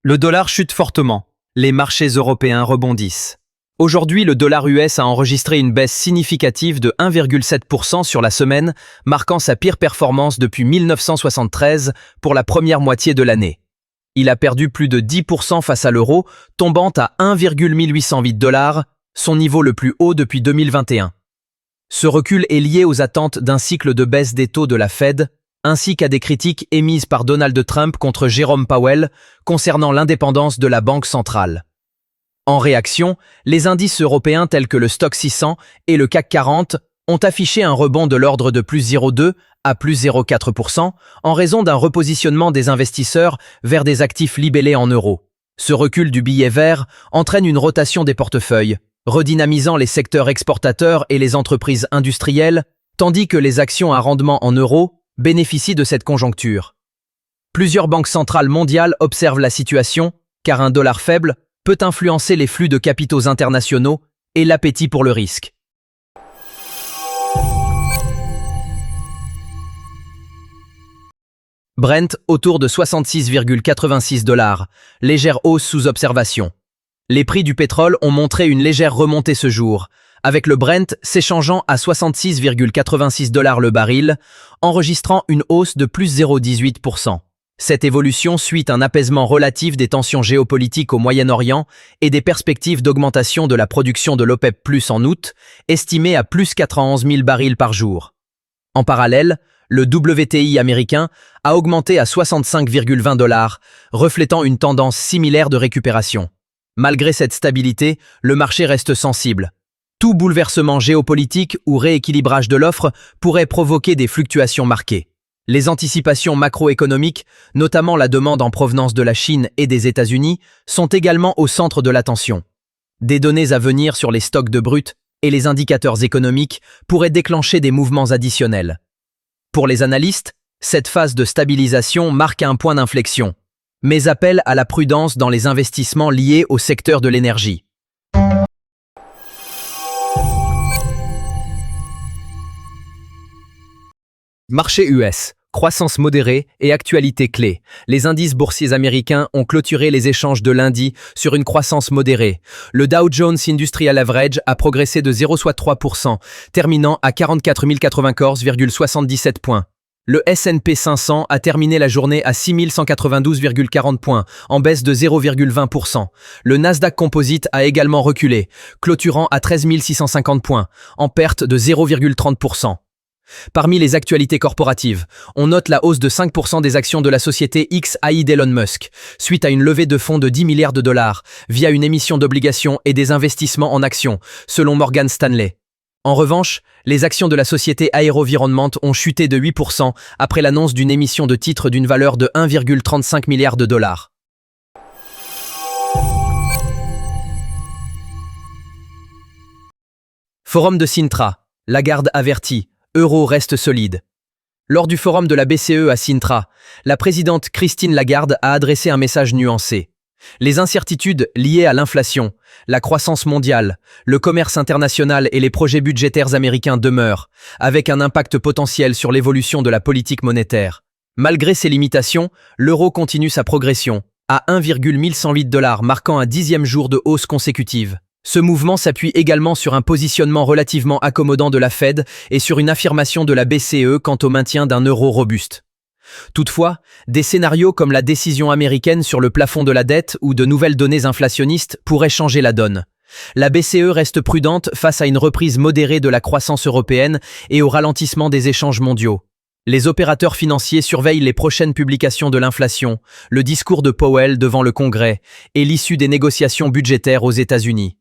Le dollar chute fortement. Les marchés européens rebondissent. Aujourd'hui, le dollar US a enregistré une baisse significative de 1,7% sur la semaine, marquant sa pire performance depuis 1973 pour la première moitié de l'année. Il a perdu plus de 10% face à l'euro, tombant à 1,1808 $, son niveau le plus haut depuis 2021. Ce recul est lié aux attentes d'un cycle de baisse des taux de la Fed, ainsi qu'à des critiques émises par Donald Trump contre Jerome Powell concernant l'indépendance de la Banque centrale. En réaction, les indices européens tels que le Stoxx 600 et le CAC 40 ont affiché un rebond de l'ordre de plus 0,2 à plus 0,4% en raison d'un repositionnement des investisseurs vers des actifs libellés en euros. Ce recul du billet vert entraîne une rotation des portefeuilles, redynamisant les secteurs exportateurs et les entreprises industrielles, tandis que les actions à rendement en euros bénéficient de cette conjoncture. Plusieurs banques centrales mondiales observent la situation, car un dollar faible peut influencer les flux de capitaux internationaux et l'appétit pour le risque. Brent autour de 66,86 $, légère hausse sous observation. Les prix du pétrole ont montré une légère remontée ce jour, avec le Brent s'échangeant à 66,86 $ le baril, enregistrant une hausse de plus 0,18%. Cette évolution suit un apaisement relatif des tensions géopolitiques au Moyen-Orient et des perspectives d'augmentation de la production de l'OPEP+ en août, estimée à plus 91 000 barils par jour. En parallèle, le WTI américain a augmenté à 65,20 $, reflétant une tendance similaire de récupération. Malgré cette stabilité, le marché reste sensible. Tout bouleversement géopolitique ou rééquilibrage de l'offre pourrait provoquer des fluctuations marquées. Les anticipations macroéconomiques, notamment la demande en provenance de la Chine et des États-Unis, sont également au centre de l'attention. Des données à venir sur les stocks de brut et les indicateurs économiques pourraient déclencher des mouvements additionnels. Pour les analystes, cette phase de stabilisation marque un point d'inflexion, mais appelle à la prudence dans les investissements liés au secteur de l'énergie. Marché US, croissance modérée et actualité clé. Les indices boursiers américains ont clôturé les échanges de lundi sur une croissance modérée. Le Dow Jones Industrial Average a progressé de 0,3%, terminant à 44 094,77 points. Le S&P 500 a terminé la journée à 6 192,40 points, en baisse de 0,20%. Le Nasdaq Composite a également reculé, clôturant à 13 650 points, en perte de 0,30%. Parmi les actualités corporatives, on note la hausse de 5% des actions de la société XAI d'Elon Musk, suite à une levée de fonds de 10 milliards de dollars via une émission d'obligations et des investissements en actions, selon Morgan Stanley. En revanche, les actions de la société Aerovironment ont chuté de 8% après l'annonce d'une émission de titres d'une valeur de 1,35 milliard de dollars. Forum de Sintra. Lagarde avertit. Euro reste solide. Lors du forum de la BCE à Sintra, la présidente Christine Lagarde a adressé un message nuancé. Les incertitudes liées à l'inflation, la croissance mondiale, le commerce international et les projets budgétaires américains demeurent, avec un impact potentiel sur l'évolution de la politique monétaire. Malgré ces limitations, l'euro continue sa progression, à 1,1108 $, marquant un 10e jour de hausse consécutive. Ce mouvement s'appuie également sur un positionnement relativement accommodant de la Fed et sur une affirmation de la BCE quant au maintien d'un euro robuste. Toutefois, des scénarios comme la décision américaine sur le plafond de la dette ou de nouvelles données inflationnistes pourraient changer la donne. La BCE reste prudente face à une reprise modérée de la croissance européenne et au ralentissement des échanges mondiaux. Les opérateurs financiers surveillent les prochaines publications de l'inflation, le discours de Powell devant le Congrès et l'issue des négociations budgétaires aux États-Unis.